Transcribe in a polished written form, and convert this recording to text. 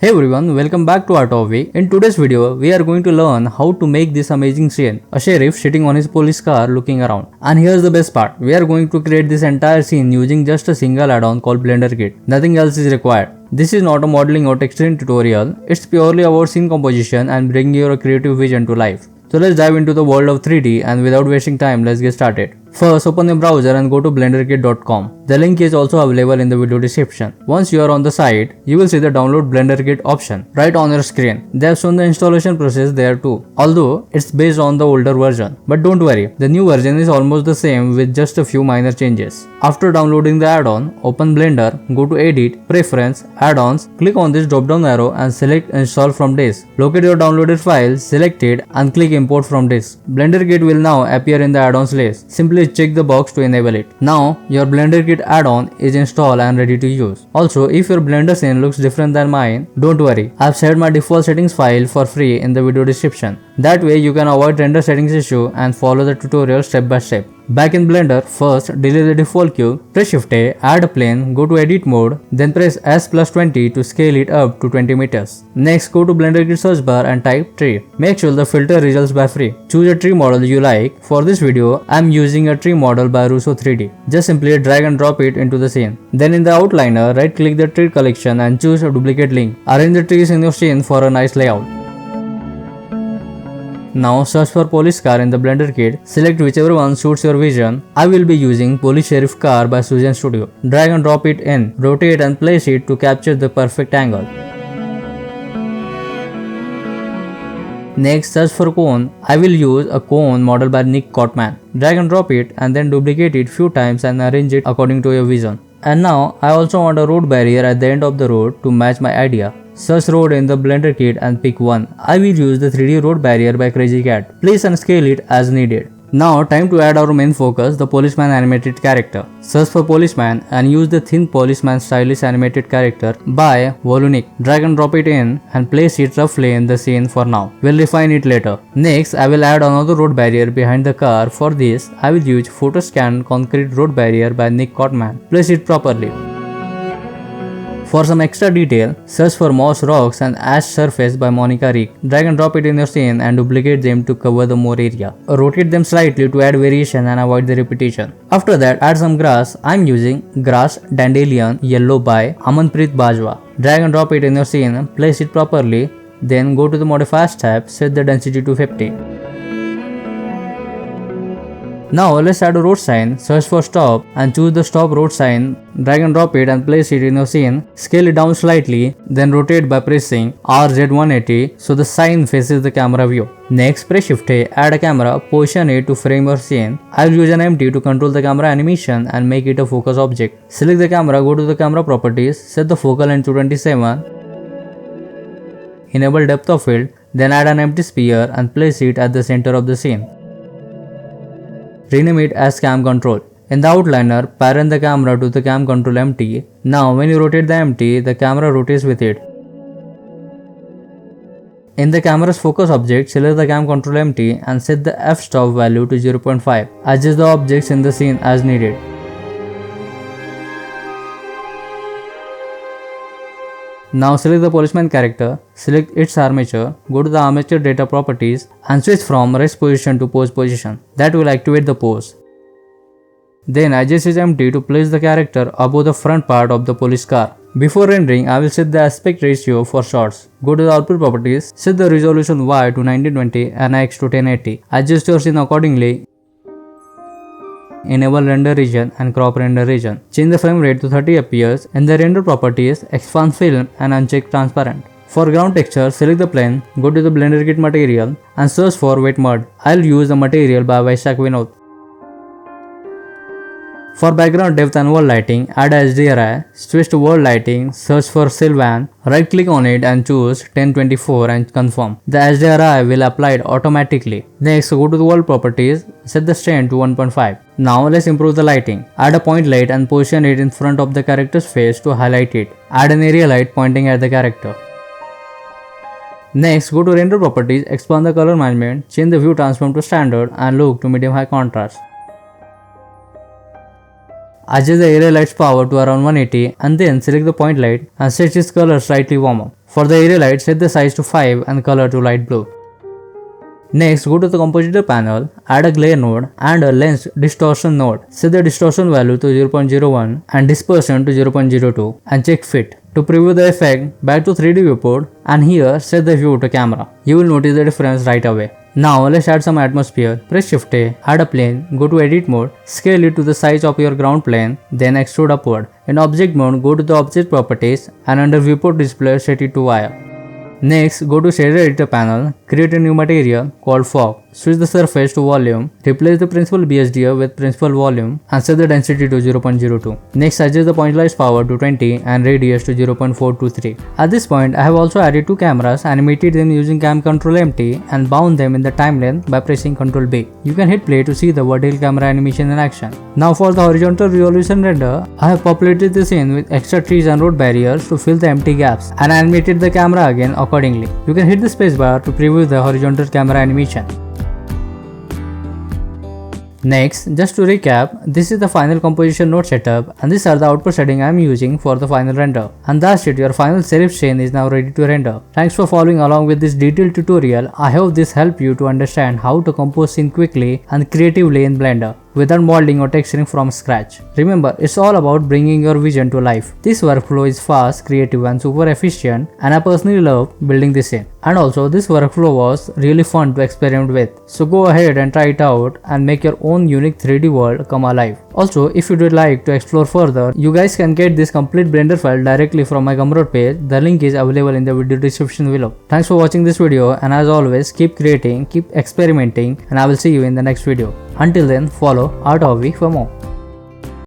Hey everyone, welcome back to Abhi. In today's video, we are going to learn how to make this amazing scene. A sheriff sitting on his police car looking around. And here's the best part, we are going to create this entire scene using just a single add-on called BlenderKit. Nothing else is required. This is not a modeling or texturing tutorial, it's purely about scene composition and bringing your creative vision to life. So let's dive into the world of 3D and without wasting time, let's get started. First, open your browser and go to blenderkit.com. The link is also available in the video description. Once you are on the site, you will see the download BlenderKit option right on your screen. They have shown the installation process there too, although it's based on the older version. But don't worry, the new version is almost the same with just a few minor changes. After downloading the add-on, open Blender, go to Edit, Preference, Add-ons, click on this drop-down arrow and select Install from Disk. Locate your downloaded file, select it and click Import from Disk. BlenderKit will now appear in the add-ons list. Simply check the box to enable it. Now, your BlenderKit add-on is installed and ready to use. Also, if your Blender scene looks different than mine, don't worry. I've set my default settings file for free in the video description. That way you can avoid render settings issue and follow the tutorial step by step. Back in Blender, first delete the default cube, press Shift A, add a plane, go to edit mode, then press S+20 to scale it up to 20 meters. Next, go to BlenderKit search bar and type tree. Make sure the filter results by free. Choose a tree model you like. For this video, I'm using a tree model by Russo 3D. Just simply drag and drop it into the scene. Then in the outliner, right click the tree collection and choose a duplicate link. Arrange the trees in your scene for a nice layout. Now search for police car in the BlenderKit, select whichever one suits your vision. I will be using Police Sheriff Car by Suzanne Studio. Drag and drop it in, rotate and place it to capture the perfect angle. Next, search for cone. I will use a cone model by Nik Kottmann. Drag and drop it and then duplicate it few times and arrange it according to your vision. And now, I also want a road barrier at the end of the road to match my idea. Search road in the BlenderKit and pick one. I will use the 3D road barrier by Crazy Cat. Place and scale it as needed. Now time to add our main focus, the Policeman animated character. Search for Policeman and use the thin Policeman stylish animated character by Nik. Drag and drop it in and place it roughly in the scene for now. We'll refine it later. Next, I will add another road barrier behind the car. For this, I will use photo scan concrete road barrier by Nik Kottmann. Place it properly. For some extra detail, search for moss rocks and ash surface by Monica Rick. Drag and drop it in your scene and duplicate them to cover the more area. Rotate them slightly to add variation and avoid the repetition. After that, add some grass. I'm using grass dandelion yellow by Amanpreet Bajwa. Drag and drop it in your scene, place it properly, then go to the modifiers tab, set the density to 50. Now let's add a road sign. Search for stop and choose the stop road sign. Drag and drop it and place it in your scene. Scale it down slightly, then rotate by pressing RZ180 so the sign faces the camera view. Next, press Shift A, add a camera, position it to frame your scene. I will use an empty to control the camera animation and make it a focus object. Select the camera, go to the camera properties, set the focal length to 27. Enable depth of field, then add an empty sphere and place it at the center of the scene. Rename it as cam control. In the outliner, parent the camera to the cam control empty. Now when you rotate the empty, the camera rotates with it. In the camera's focus object, select the cam control empty and set the f-stop value to 0.5. Adjust the objects in the scene as needed. Now select the policeman character, select its armature, go to the armature data properties and switch from rest position to pose position. That will activate the pose. Then adjust is empty to place the character above the front part of the police car. Before rendering, I will set the aspect ratio for shots. Go to the output properties, set the resolution Y to 1920 and X to 1080. Adjust your scene accordingly. Enable render region and crop render region. Change the frame rate to 30 fps. In the render properties, expand film and uncheck transparent. For ground texture, select the plane, go to the BlenderKit material and search for wet mud. I'll use the material by Vaishak Vinod. For background depth and world lighting, add a HDRI, switch to world lighting, search for Sylvan, right click on it and choose 1024 and confirm. The HDRI will apply it automatically. Next, go to the world properties, set the strength to 1.5. Now let's improve the lighting. Add a point light and position it in front of the character's face to highlight it. Add an area light pointing at the character. Next, go to render properties, expand the color management, change the view transform to standard and look to medium high contrast. Adjust the area light's power to around 180 and then select the point light and set its color slightly warmer. For the area light, set the size to 5 and color to light blue. Next, go to the Compositor panel, add a glare node and a lens distortion node. Set the distortion value to 0.01 and dispersion to 0.02 and check fit. To preview the effect, back to 3D viewport and here set the view to camera. You will notice the difference right away. Now let's add some atmosphere. Press Shift A, add a plane, go to edit mode, scale it to the size of your ground plane, then extrude upward. In object mode, go to the object properties and under viewport display set it to wire. Next, go to shader editor panel, create a new material called fog. Switch the surface to volume, replace the principal BSDF with principal volume and set the density to 0.02. Next, adjust the point light's power to 20 and radius to 0.423. At this point, I have also added two cameras, animated them using cam control empty and bound them in the timeline by pressing Ctrl B. You can hit play to see the vertical camera animation in action. Now for the horizontal resolution render, I have populated the scene with extra trees and road barriers to fill the empty gaps and animated the camera again accordingly. You can hit the spacebar to preview the horizontal camera animation. Next, just to recap, this is the final composition node setup and these are the output settings I am using for the final render. And that's it, your final serif scene is now ready to render. Thanks for following along with this detailed tutorial. I hope this helped you to understand how to compose scene quickly and creatively in Blender without modeling or texturing from scratch. Remember, it's all about bringing your vision to life. This workflow is fast, creative and super efficient and I personally love building this in. And also this workflow was really fun to experiment with. So go ahead and try it out and make your own unique 3D world come alive. Also, if you would like to explore further, you guys can get this complete Blender file directly from my Gumroad page. The link is available in the video description below. Thanks for watching this video and as always, keep creating, keep experimenting and I will see you in the next video. Until then, follow Abhi for more.